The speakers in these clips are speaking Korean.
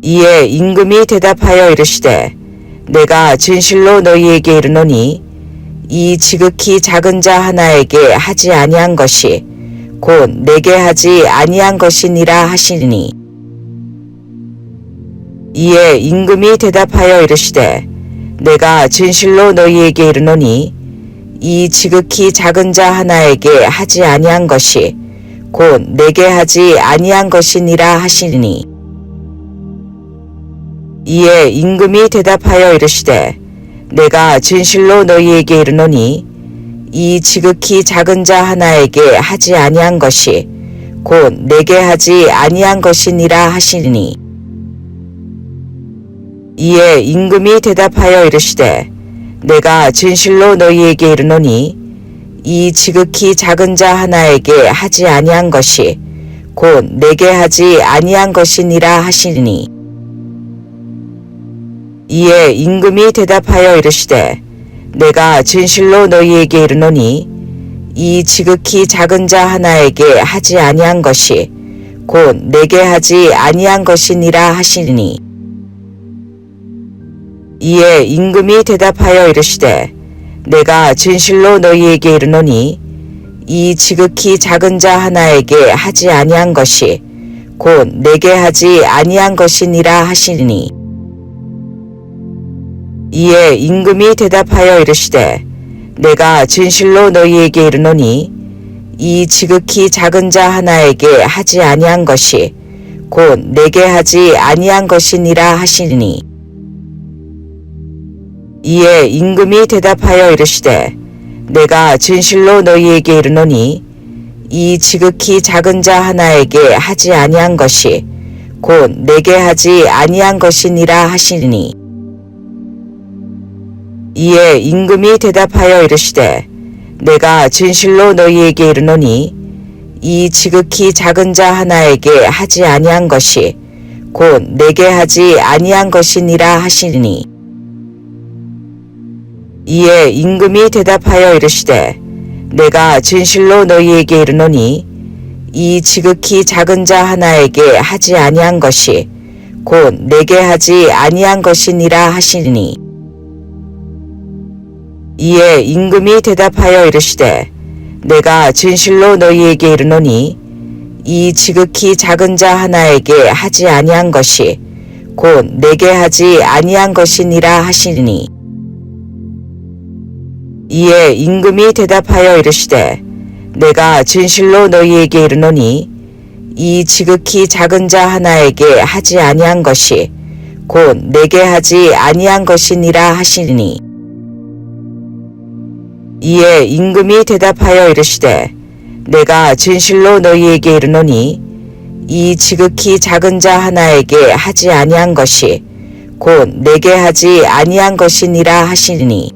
이에 임금이 대답하여 이르시되 내가 진실로 너희에게 이르노니 이 지극히 작은 자 하나에게 하지 아니한 것이 곧 내게 하지 아니한 것이니라 하시니. 이에 임금이 대답하여 이르시되 내가 진실로 너희에게 이르노니 이 지극히 작은 자 하나에게 하지 아니한 것이 곧 내게 하지 아니한 것이니라 하시니. 이에 임금이 대답하여 이르시되 내가 진실로 너희에게 이르노니 이 지극히 작은 자 하나에게 하지 아니한 것이 곧 내게 하지 아니한 것이니라 하시니. 이에 임금이 대답하여 이르시되 내가 진실로 너희에게 이르노니 이 지극히 작은 자 하나에게 하지 아니한 것이 곧 내게 하지 아니한 것이니라 하시니. 이에 임금이 대답하여 이르시되 내가 진실로 너희에게 이르노니 이 지극히 작은 자 하나에게 하지 아니한 것이 곧 내게 하지 아니한 것이니라 하시니. 이에 임금이 대답하여 이르시되 내가 진실로 너희에게 이르노니 이 지극히 작은 자 하나에게 하지 아니한 것이 곧 내게 하지 아니한 것이니라 하시니. 이에 임금이 대답하여 이르시되 내가 진실로 너희에게 이르노니 이 지극히 작은 자 하나에게 하지 아니한 것이 곧 내게 하지 아니한 것이니라 하시니. 이에 임금이 대답하여 이르시되 내가 진실로 너희에게 이르노니 이 지극히 작은 자 하나에게 하지 아니한 것이 곧 내게 하지 아니한 것이니라 하시니. 이에 임금이 대답하여 이르시되 내가 진실로 너희에게 이르노니 이 지극히 작은 자 하나에게 하지 아니한 것이 곧 내게 하지 아니한 것이니라 하시니. 이에 임금이 대답하여 이르시되 내가 진실로 너희에게 이르노니 이 지극히 작은 자 하나에게 하지 아니한 것이 곧 내게 하지 아니한 것이니라 하시니. 이에 임금이 대답하여 이르시되 내가 진실로 너희에게 이르노니 이 지극히 작은 자 하나에게 하지 아니한 것이 곧 내게 하지 아니한 것이니라 하시니. 이에 임금이 대답하여 이르시되 내가 진실로 너희에게 이르노니 이 지극히 작은 자 하나에게 하지 아니한 것이 곧 내게 하지 아니한 것이니라 하시니. 이에 임금이 대답하여 이르시되 내가 진실로 너희에게 이르노니 이 지극히 작은 자 하나에게 하지 아니한 것이 곧 내게 하지 아니한 것이니라 하시니.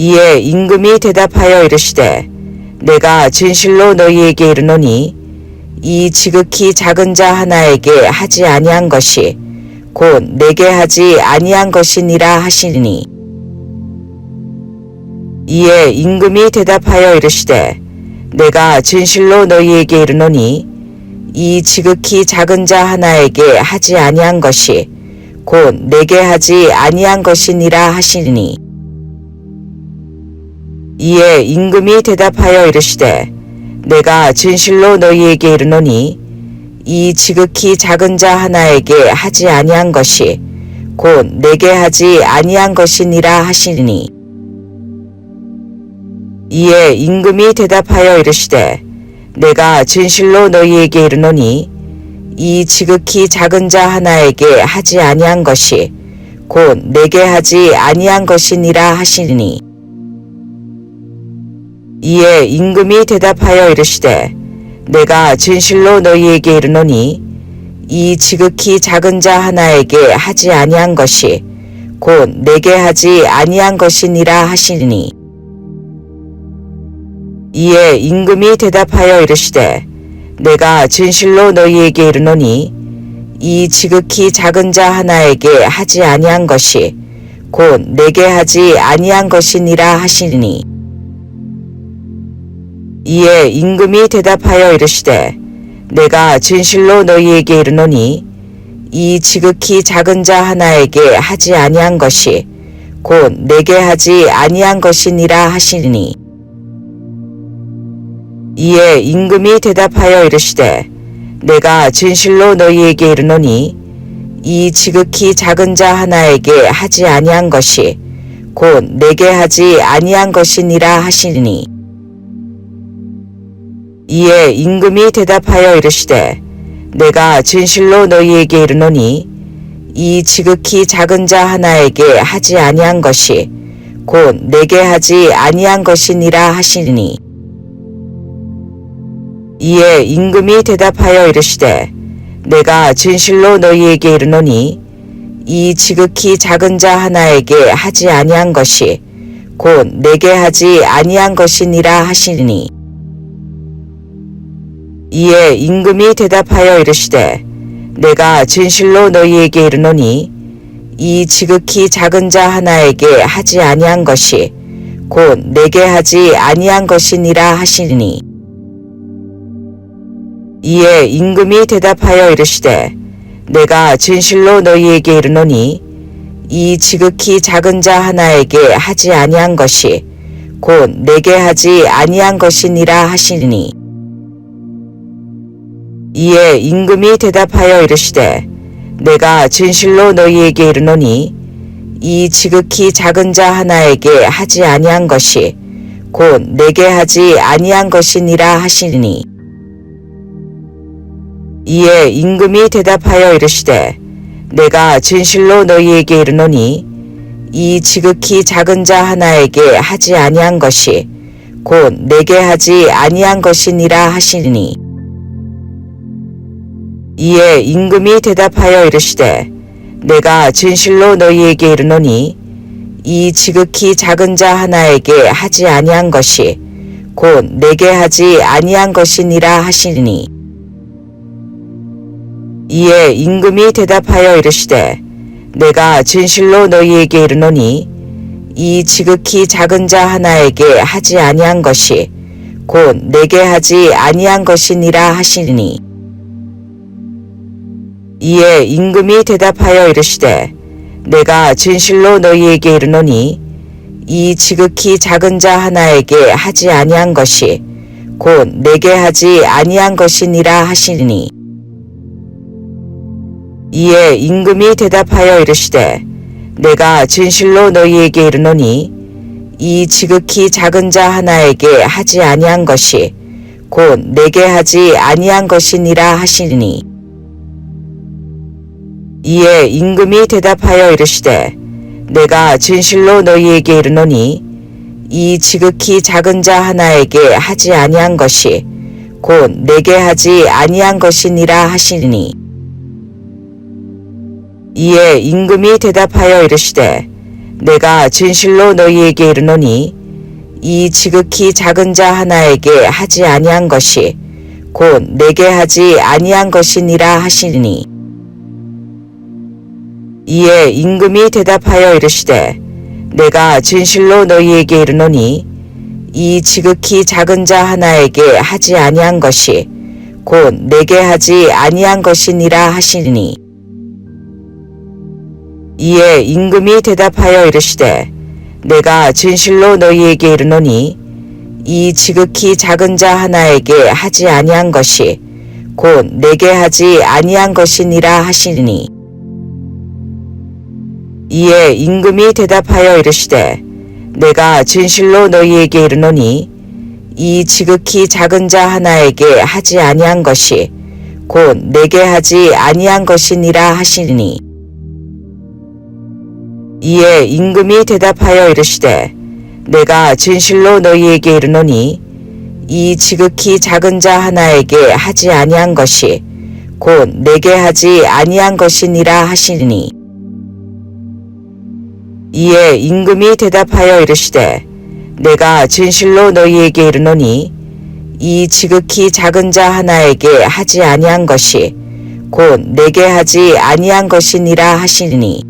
이에 임금이 대답하여 이르시되 내가 진실로 너희에게 이르노니 이 지극히 작은 자 하나에게 하지 아니한 것이 곧 내게 하지 아니한 것이니라 하시니. 이에 임금이 대답하여 이르시되 내가 진실로 너희에게 이르노니 이 지극히 작은 자 하나에게 하지 아니한 것이 곧 내게 하지 아니한 것이니라 하시니. 이에 임금이 대답하여 이르시되 내가 진실로 너희에게 이르노니 이 지극히 작은 자 하나에게 하지 아니한 것이 곧 내게 하지 아니한 것이니라 하시니. 이에 임금이 대답하여 이르시되 내가 진실로 너희에게 이르노니 이 지극히 작은 자 하나에게 하지 아니한 것이 곧 내게 하지 아니한 것이니라 하시니. 이에 임금이 대답하여 이르시되 내가 진실로 너희에게 이르노니 이 지극히 작은 자 하나에게 하지 아니한 것이 곧 내게 하지 아니한 것이니라 하시니. 이에 임금이 대답하여 이르시되 내가 진실로 너희에게 이르노니 이 지극히 작은 자 하나에게 하지 아니한 것이 곧 내게 하지 아니한 것이니라 하시니. 이에 임금이 대답하여 이르시되 내가 진실로 너희에게 이르노니 이 지극히 작은 자 하나에게 하지 아니한 것이 곧 내게 하지 아니한 것이니라 하시니. 이에 임금이 대답하여 이르시되 내가 진실로 너희에게 이르노니 이 지극히 작은 자 하나에게 하지 아니한 것이 곧 내게 하지 아니한 것이니라 하시니. 이에 임금이 대답하여 이르시되 내가 진실로 너희에게 이르노니 이 지극히 작은 자 하나에게 하지 아니한 것이 곧 내게 하지 아니한 것이니라 하시니. 이에 임금이 대답하여 이르시되 내가 진실로 너희에게 이르노니 이 지극히 작은 자 하나에게 하지 아니한 것이 곧 내게 하지 아니한 것이니라 하시니. 이에 임금이 대답하여 이르시되 내가 진실로 너희에게 이르노니 이 지극히 작은 자 하나에게 하지 아니한 것이 곧 내게 하지 아니한 것이니라 하시니. 이에 임금이 대답하여 이르시되 내가 진실로 너희에게 이르노니 이 지극히 작은 자 하나에게 하지 아니한 것이 곧 내게 하지 아니한 것이니라 하시니. 이에 임금이 대답하여 이르시되 내가 진실로 너희에게 이르노니 이 지극히 작은 자 하나에게 하지 아니한 것이 곧 내게 하지 아니한 것이니라 하시니. 이에 임금이 대답하여 이르시되 내가 진실로 너희에게 이르노니 이 지극히 작은 자 하나에게 하지 아니한 것이 곧 내게 하지 아니한 것이니라 하시니. 이에 임금이 대답하여 이르시되 내가 진실로 너희에게 이르노니 이 지극히 작은 자 하나에게 하지 아니한 것이 곧 내게 하지 아니한 것이니라 하시니. 이에 임금이 대답하여 이르시되 내가 진실로 너희에게 이르노니 이 지극히 작은 자 하나에게 하지 아니한 것이 곧 내게 하지 아니한 것이니라 하시니. 이에 임금이 대답하여 이르시되 내가 진실로 너희에게 이르노니 이 지극히 작은 자 하나에게 하지 아니한 것이 곧 내게 하지 아니한 것이니라 하시니. 이에 임금이 대답하여 이르시되 내가 진실로 너희에게 이르노니 이 지극히 작은 자 하나에게 하지 아니한 것이 곧 내게 하지 아니한 것이니라 하시니. 이에 임금이 대답하여 이르시되 내가 진실로 너희에게 이르노니 이 지극히 작은 자 하나에게 하지 아니한 것이 곧 내게 하지 아니한 것이니라 하시니. 이에 임금이 대답하여 이르시되 내가 진실로 너희에게 이르노니 이 지극히 작은 자 하나에게 하지 아니한 것이 곧 내게 하지 아니한 것이니라 하시니. 이에 임금이 대답하여 이르시되 내가 진실로 너희에게 이르노니 이 지극히 작은 자 하나에게 하지 아니한 것이 곧 내게 하지 아니한 것이니라 하시니. 이에 임금이 대답하여 이르시되 내가 진실로 너희에게 이르노니 이 지극히 작은 자 하나에게 하지 아니한 것이 곧 내게 하지 아니한 것이니라 하시니. 이에 임금이 대답하여 이르시되 내가 진실로 너희에게 이르노니 이 지극히 작은 자 하나에게 하지 아니한 것이 곧 내게 하지 아니한 것이니라 하시니. 이에 임금이 대답하여 이르시되 내가 진실로 너희에게 이르노니 이 지극히 작은 자 하나에게 하지 아니한 것이 곧 내게 하지 아니한 것이니라 하시니. 이에 임금이 대답하여 이르시되 내가 진실로 너희에게 이르노니 이 지극히 작은 자 하나에게 하지 아니한 것이 곧 내게 하지 아니한 것이니라 하시니.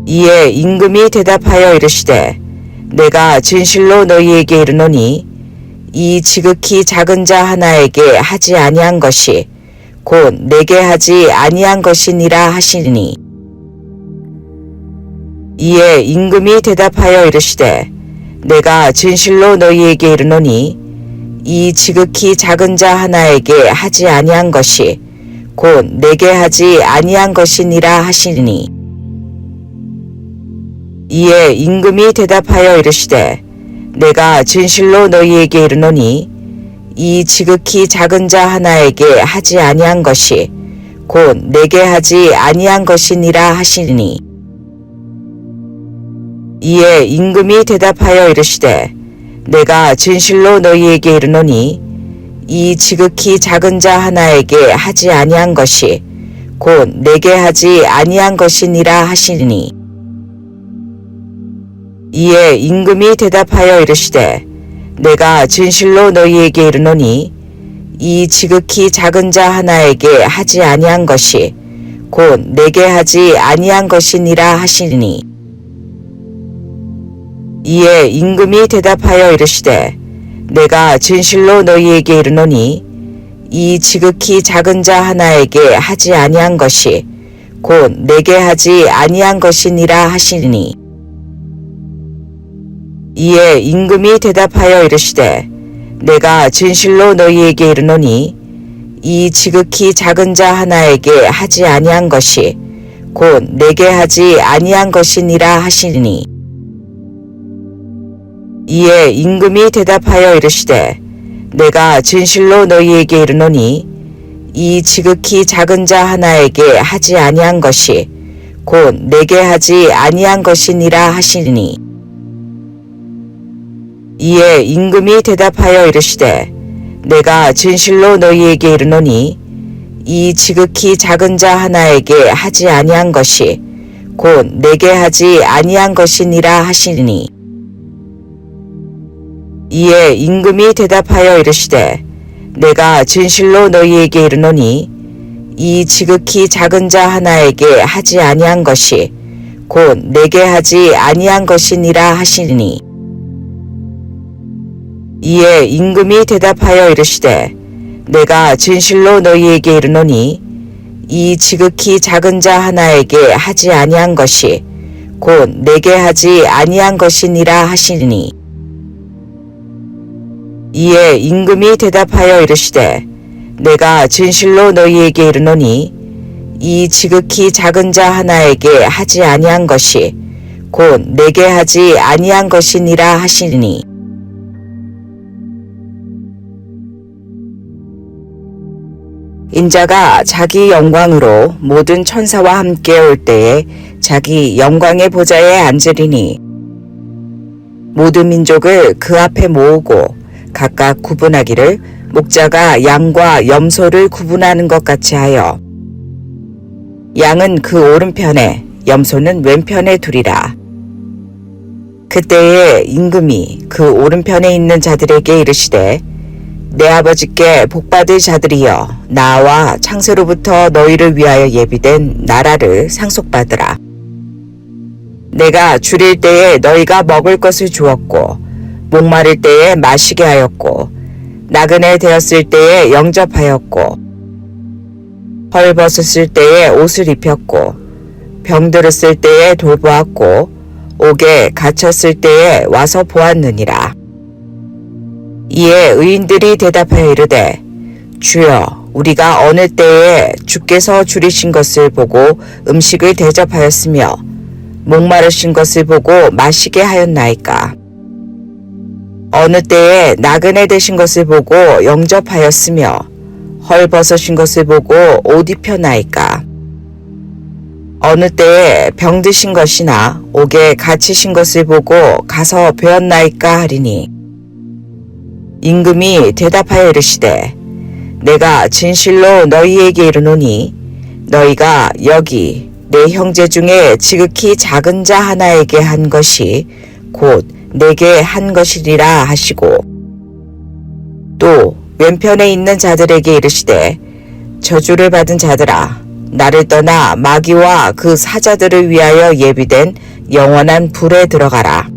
이에 임금이 대답하여 이르시되 내가 진실로 너희에게 이르노니 이 지극히 작은 자 하나에게 하지 아니한 것이 곧 내게 하지 아니한 것이니라 하시니. 이에 임금이 대답하여 이르시되 내가 진실로 너희에게 이르노니 이 지극히 작은 자 하나에게 하지 아니한 것이 곧 내게 하지 아니한 것이니라 하시니. 이에 임금이 대답하여 이르시되 내가 진실로 너희에게 이르노니 이 지극히 작은 자 하나에게 하지 아니한 것이 곧 내게 하지 아니한 것이니라 하시니. 이에 임금이 대답하여 이르시되 내가 진실로 너희에게 이르노니 이 지극히 작은 자 하나에게 하지 아니한 것이 곧 내게 하지 아니한 것이니라 하시니. 이에 임금이 대답하여 이르시되 내가 진실로 너희에게 이르노니 이 지극히 작은 자 하나에게 하지 아니한 것이 곧 내게 하지 아니한 것이니라 하시니. 이에 임금이 대답하여 이르시되 내가 진실로 너희에게 이르노니 이 지극히 작은 자 하나에게 하지 아니한 것이 곧 내게 하지 아니한 것이니라 하시니. 이에 임금이 대답하여 이르시되 내가 진실로 너희에게 이르노니 이 지극히 작은 자 하나에게 하지 아니한 것이 곧 내게 하지 아니한 것이니라 하시니. 이에 임금이 대답하여 이르시되 내가 진실로 너희에게 이르노니 이 지극히 작은 자 하나에게 하지 아니한 것이 곧 내게 하지 아니한 것이니라 하시니. 이에 임금이 대답하여 이르시되 내가 진실로 너희에게 이르노니 이 지극히 작은 자 하나에게 하지 아니한 것이 곧 내게 하지 아니한 것이니라 하시니. 이에 임금이 대답하여 이르시되 내가 진실로 너희에게 이르노니 이 지극히 작은 자 하나에게 하지 아니한 것이 곧 내게 하지 아니한 것이니라 하시니. 이에 임금이 대답하여 이르시되 내가 진실로 너희에게 이르노니 이 지극히 작은 자 하나에게 하지 아니한 것이 곧 내게 하지 아니한 것이니라 하시니. 이에 임금이 대답하여 이르시되 내가 진실로 너희에게 이르노니 이 지극히 작은 자 하나에게 하지 아니한 것이 곧 내게 하지 아니한 것이니라 하시니. 인자가 자기 영광으로 모든 천사와 함께 올 때에 자기 영광의 보좌에 앉으리니 모든 민족을 그 앞에 모으고 각각 구분하기를 목자가 양과 염소를 구분하는 것 같이 하여 양은 그 오른편에 염소는 왼편에 두리라. 그때에 임금이 그 오른편에 있는 자들에게 이르시되 내 아버지께 복받을 자들이여 나와 창세로부터 너희를 위하여 예비된 나라를 상속받으라. 내가 줄일 때에 너희가 먹을 것을 주었고 목마를 때에 마시게 하였고 나그네 되었을 때에 영접하였고 헐벗었을 때에 옷을 입혔고 병들었을 때에 돌보았고 옥에 갇혔을 때에 와서 보았느니라. 이에 의인들이 대답하여 이르되 주여 우리가 어느 때에 주께서 줄이신 것을 보고 음식을 대접하였으며 목마르신 것을 보고 마시게 하였나이까. 어느 때에 나그네 되신 것을 보고 영접하였으며 헐벗으신 것을 보고 옷 입혔나이까. 어느 때에 병드신 것이나 옥에 갇히신 것을 보고 가서 배웠나이까 하리니. 임금이 대답하여 이르시되 내가 진실로 너희에게 이르노니 너희가 여기 내 형제 중에 지극히 작은 자 하나에게 한 것이 곧 내게 한 것이리라 하시고 또 왼편에 있는 자들에게 이르시되 저주를 받은 자들아 나를 떠나 마귀와 그 사자들을 위하여 예비된 영원한 불에 들어가라.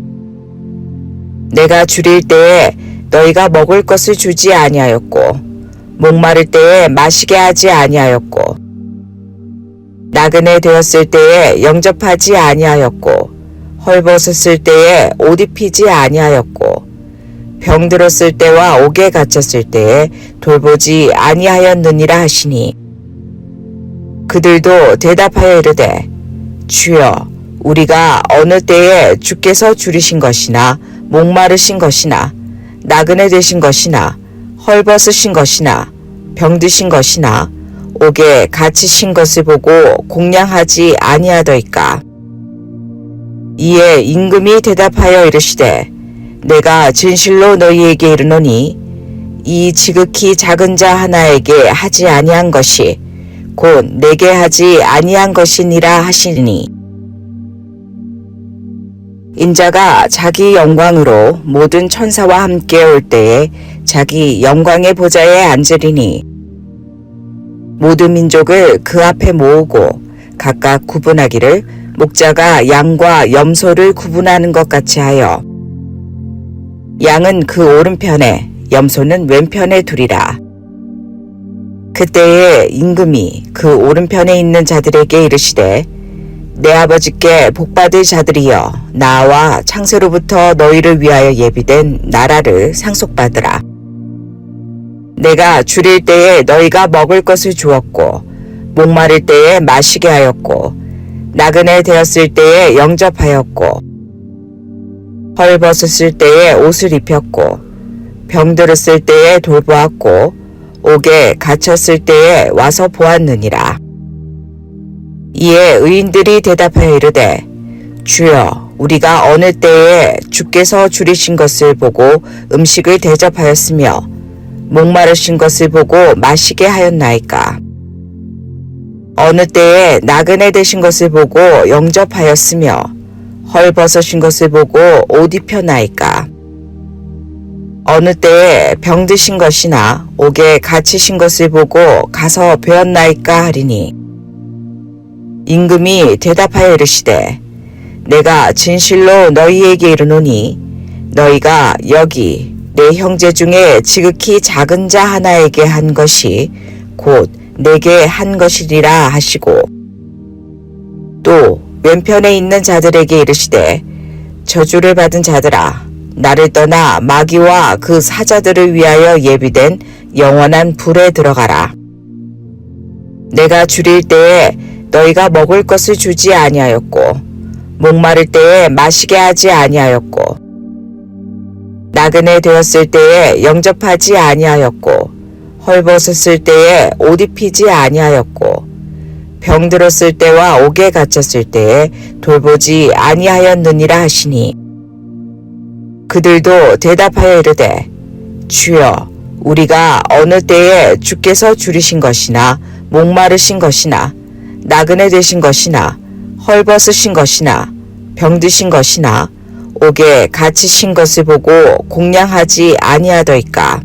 내가 줄일 때에 너희가 먹을 것을 주지 아니하였고 목마를 때에 마시게 하지 아니하였고 나그네 되었을 때에 영접하지 아니하였고 헐벗었을 때에 옷 입히지 아니하였고 병들었을 때와 옥에 갇혔을 때에 돌보지 아니하였느니라 하시니 그들도 대답하여 이르되 주여 우리가 어느 때에 주께서 줄이신 것이나 목마르신 것이나 나그네 되신 것이나 헐벗으신 것이나 병드신 것이나 옥에 갇히신 것을 보고 공양하지 아니하더이까. 이에 임금이 대답하여 이르시되 내가 진실로 너희에게 이르노니 이 지극히 작은 자 하나에게 하지 아니한 것이 곧 내게 하지 아니한 것이니라 하시니 인자가 자기 영광으로 모든 천사와 함께 올 때에 자기 영광의 보좌에 앉으리니 모든 민족을 그 앞에 모으고 각각 구분하기를 목자가 양과 염소를 구분하는 것 같이 하여 양은 그 오른편에 염소는 왼편에 두리라. 그때에 임금이 그 오른편에 있는 자들에게 이르시되 내 아버지께 복받을 자들이여 나와 창세로부터 너희를 위하여 예비된 나라를 상속받으라. 내가 줄일 때에 너희가 먹을 것을 주었고 목마를 때에 마시게 하였고 나그네 되었을 때에 영접하였고 헐벗었을 때에 옷을 입혔고 병들었을 때에 돌보았고 옥에 갇혔을 때에 와서 보았느니라. 이에 의인들이 대답하여 이르되 주여 우리가 어느 때에 주께서 줄이신 것을 보고 음식을 대접하였으며 목마르신 것을 보고 마시게 하였나이까. 어느 때에 나그네 되신 것을 보고 영접하였으며 헐벗으신 것을 보고 옷 입혔나이까. 어느 때에 병드신 것이나 옥에 갇히신 것을 보고 가서 배웠나이까 하리니 임금이 대답하여 이르시되 내가 진실로 너희에게 이르노니 너희가 여기 내 형제 중에 지극히 작은 자 하나에게 한 것이 곧 내게 한 것이리라 하시고 또 왼편에 있는 자들에게 이르시되 저주를 받은 자들아 나를 떠나 마귀와 그 사자들을 위하여 예비된 영원한 불에 들어가라. 내가 줄일 때에 너희가 먹을 것을 주지 아니하였고 목마를 때에 마시게 하지 아니하였고 나그네 되었을 때에 영접하지 아니하였고 헐벗었을 때에 옷 입히지 아니하였고 병들었을 때와 옥에 갇혔을 때에 돌보지 아니하였느니라 하시니 그들도 대답하여 이르되 주여 우리가 어느 때에 주께서 줄이신 것이나 목마르신 것이나 나그네 되신 것이나 헐벗으신 것이나 병드신 것이나 옥에 갇히신 것을 보고 공양하지 아니하더이까.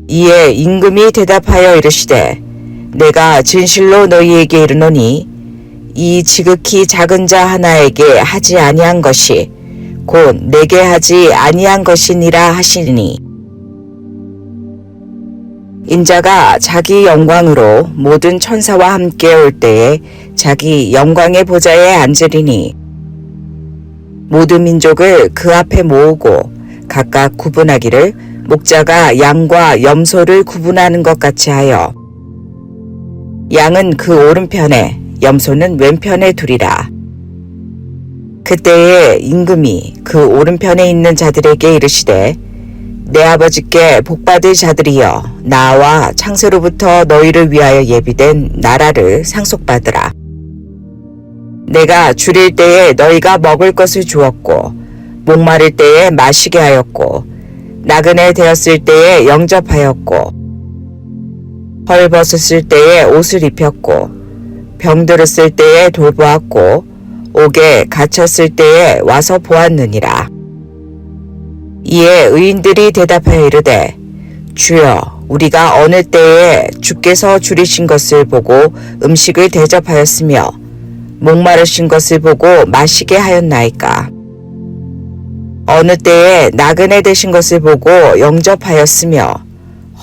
이에 임금이 대답하여 이르시되 내가 진실로 너희에게 이르노니 이 지극히 작은 자 하나에게 하지 아니한 것이 곧 내게 하지 아니한 것이니라 하시니 인자가 자기 영광으로 모든 천사와 함께 올 때에 자기 영광의 보좌에 앉으리니 모든 민족을 그 앞에 모으고 각각 구분하기를 목자가 양과 염소를 구분하는 것 같이 하여 양은 그 오른편에 염소는 왼편에 두리라. 그때에 임금이 그 오른편에 있는 자들에게 이르시되 내 아버지께 복받을 자들이여 나와 창세로부터 너희를 위하여 예비된 나라를 상속받으라. 내가 줄일 때에 너희가 먹을 것을 주었고 목마를 때에 마시게 하였고 나그네 되었을 때에 영접하였고 헐벗었을 때에 옷을 입혔고 병들었을 때에 돌보았고 옥에 갇혔을 때에 와서 보았느니라. 이에 의인들이 대답하여 이르되 주여 우리가 어느 때에 주께서 줄이신 것을 보고 음식을 대접하였으며 목마르신 것을 보고 마시게 하였나이까. 어느 때에 나그네 되신 것을 보고 영접하였으며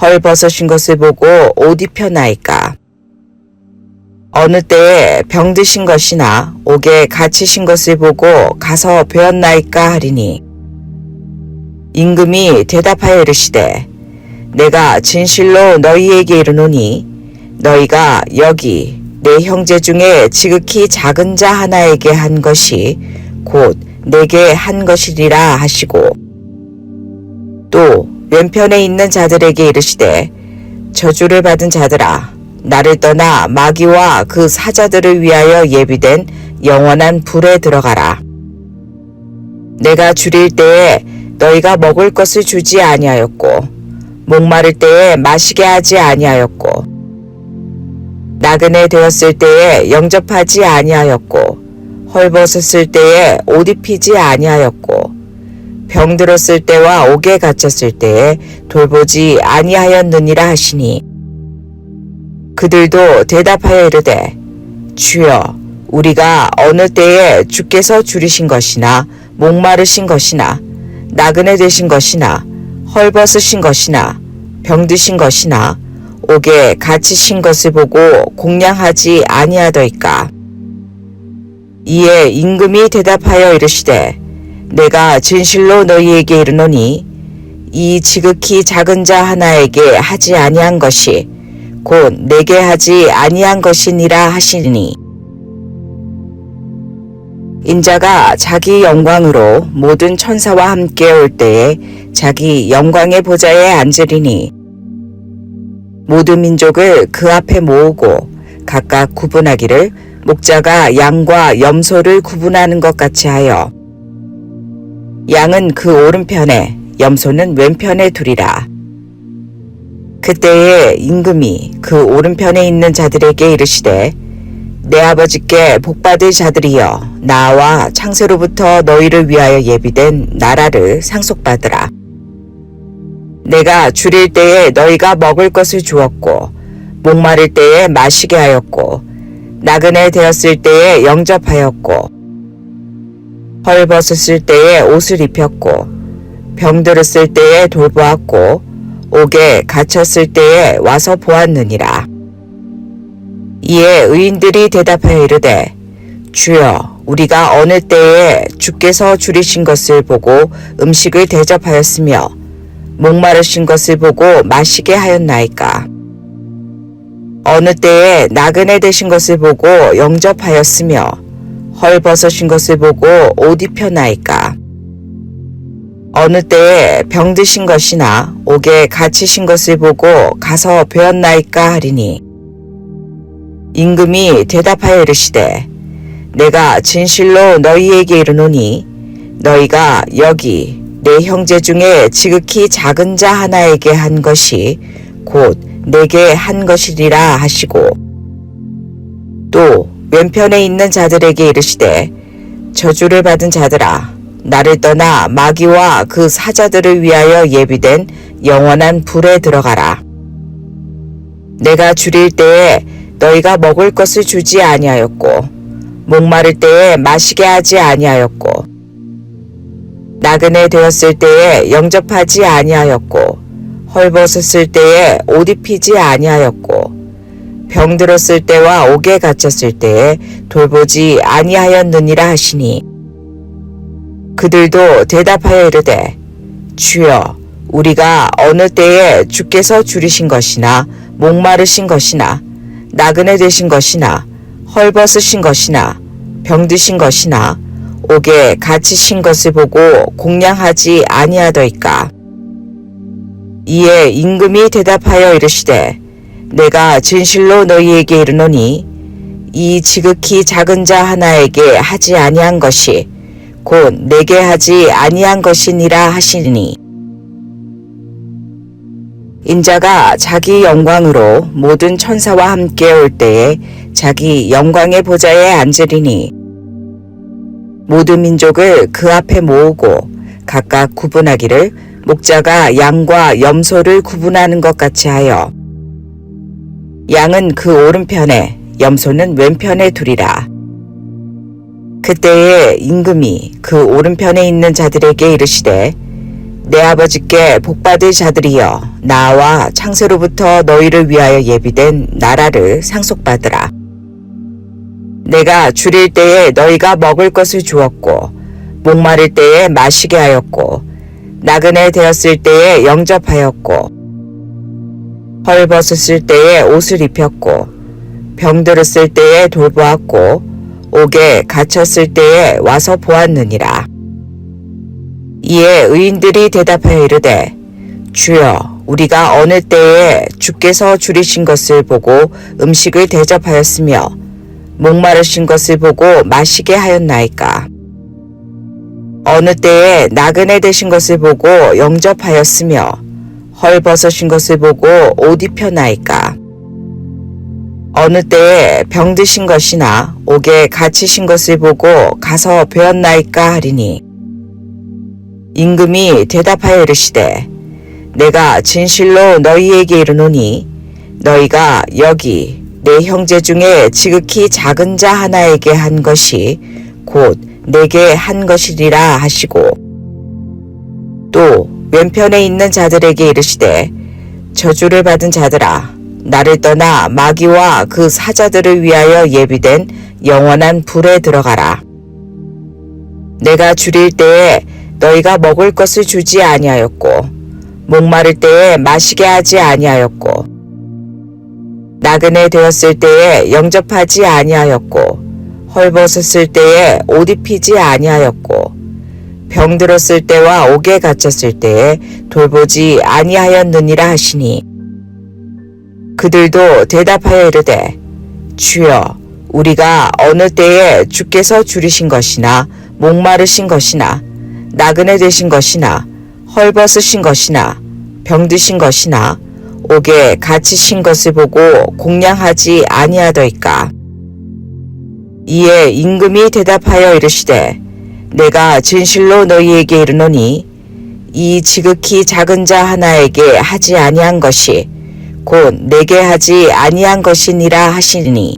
헐벗으신 것을 보고 옷 입혀나이까. 어느 때에 병드신 것이나 옥에 갇히신 것을 보고 가서 배웠나이까 하리니. 임금이 대답하여 이르시되 내가 진실로 너희에게 이르노니 너희가 여기 내 형제 중에 지극히 작은 자 하나에게 한 것이 곧 내게 한 것이리라 하시고, 또 왼편에 있는 자들에게 이르시되 저주를 받은 자들아, 나를 떠나 마귀와 그 사자들을 위하여 예비된 영원한 불에 들어가라. 내가 줄일 때에 너희가 먹을 것을 주지 아니하였고 목마를 때에 마시게 하지 아니하였고 나그네 되었을 때에 영접하지 아니하였고 헐벗었을 때에 옷 입히지 아니하였고 병들었을 때와 옥에 갇혔을 때에 돌보지 아니하였느니라 하시니. 그들도 대답하여 이르되 주여, 우리가 어느 때에 주께서 줄이신 것이나 목마르신 것이나 나그네 되신 것이나 헐벗으신 것이나 병드신 것이나 옥에 갇히신 것을 보고 공양하지 아니하더이까. 이에 임금이 대답하여 이르시되 내가 진실로 너희에게 이르노니 이 지극히 작은 자 하나에게 하지 아니한 것이 곧 내게 하지 아니한 것이니라 하시니. 인자가 자기 영광으로 모든 천사와 함께 올 때에 자기 영광의 보좌에 앉으리니 모든 민족을 그 앞에 모으고 각각 구분하기를 목자가 양과 염소를 구분하는 것 같이 하여 양은 그 오른편에 염소는 왼편에 두리라. 그때에 임금이 그 오른편에 있는 자들에게 이르시되 내 아버지께 복받을 자들이여, 나와 창세로부터 너희를 위하여 예비된 나라를 상속받으라. 내가 줄일 때에 너희가 먹을 것을 주었고 목마를 때에 마시게 하였고 나그네 되었을 때에 영접하였고 헐벗었을 때에 옷을 입혔고 병들었을 때에 돌보았고 옥에 갇혔을 때에 와서 보았느니라. 이에 의인들이 대답하여 이르되 주여, 우리가 어느 때에 주께서 줄이신 것을 보고 음식을 대접하였으며 목마르신 것을 보고 마시게 하였나이까. 어느 때에 나그네 되신 것을 보고 영접하였으며 헐벗으신 것을 보고 옷 입혀나이까. 어느 때에 병드신 것이나 옥에 갇히신 것을 보고 가서 배웠나이까 하리니. 임금이 대답하여 이르시되 내가 진실로 너희에게 이르노니 너희가 여기 내 형제 중에 지극히 작은 자 하나에게 한 것이 곧 내게 한 것이리라 하시고, 또 왼편에 있는 자들에게 이르시되 저주를 받은 자들아, 나를 떠나 마귀와 그 사자들을 위하여 예비된 영원한 불에 들어가라. 내가 줄일 때에 너희가 먹을 것을 주지 아니하였고 목마를 때에 마시게 하지 아니하였고 나그네 되었을 때에 영접하지 아니하였고 헐벗었을 때에 옷 입히지 아니하였고 병들었을 때와 옥에 갇혔을 때에 돌보지 아니하였느니라 하시니. 그들도 대답하여 이르되 주여, 우리가 어느 때에 주께서 줄이신 것이나 목마르신 것이나 나그네 되신 것이나 헐벗으신 것이나 병드신 것이나 옥에 갇히신 것을 보고 공양하지 아니하더이까. 이에 임금이 대답하여 이르시되 내가 진실로 너희에게 이르노니 이 지극히 작은 자 하나에게 하지 아니한 것이 곧 내게 하지 아니한 것이니라 하시니. 인자가 자기 영광으로 모든 천사와 함께 올 때에 자기 영광의 보좌에 앉으리니 모든 민족을 그 앞에 모으고 각각 구분하기를 목자가 양과 염소를 구분하는 것 같이 하여 양은 그 오른편에 염소는 왼편에 두리라. 그때에 임금이 그 오른편에 있는 자들에게 이르시되 내 아버지께 복받을 자들이여 나와 창세로부터 너희를 위하여 예비된 나라를 상속받으라. 내가 줄일 때에 너희가 먹을 것을 주었고 목마를 때에 마시게 하였고 나그네 되었을 때에 영접하였고 헐벗었을 때에 옷을 입혔고 병들었을 때에 돌보았고 옥에 갇혔을 때에 와서 보았느니라. 이에 의인들이 대답하여 이르되 주여 우리가 어느 때에 주께서 줄이신 것을 보고 음식을 대접하였으며 목마르신 것을 보고 마시게 하였나이까. 어느 때에 나그네 되신 것을 보고 영접하였으며 헐벗으신 것을 보고 옷 입혀나이까. 어느 때에 병드신 것이나 옥에 갇히신 것을 보고 가서 배웠나이까 하리니 임금이 대답하여 이르시되 내가 진실로 너희에게 이르노니 너희가 여기 내 형제 중에 지극히 작은 자 하나에게 한 것이 곧 내게 한 것이리라 하시고 또 왼편에 있는 자들에게 이르시되 저주를 받은 자들아 나를 떠나 마귀와 그 사자들을 위하여 예비된 영원한 불에 들어가라. 내가 줄일 때에 너희가 먹을 것을 주지 아니하였고 목마를 때에 마시게 하지 아니하였고 나그네 되었을 때에 영접하지 아니하였고 헐벗었을 때에 옷 입히지 아니하였고 병들었을 때와 옥에 갇혔을 때에 돌보지 아니하였느니라 하시니 그들도 대답하여 이르되 주여 우리가 어느 때에 주께서 줄이신 것이나 목마르신 것이나 나그네 되신 것이나 헐벗으신 것이나 병드신 것이나 옥에 갇히신 것을 보고 공양하지 아니하더이까. 이에 임금이 대답하여 이르시되 내가 진실로 너희에게 이르노니 이 지극히 작은 자 하나에게 하지 아니한 것이 곧 내게 하지 아니한 것이니라 하시니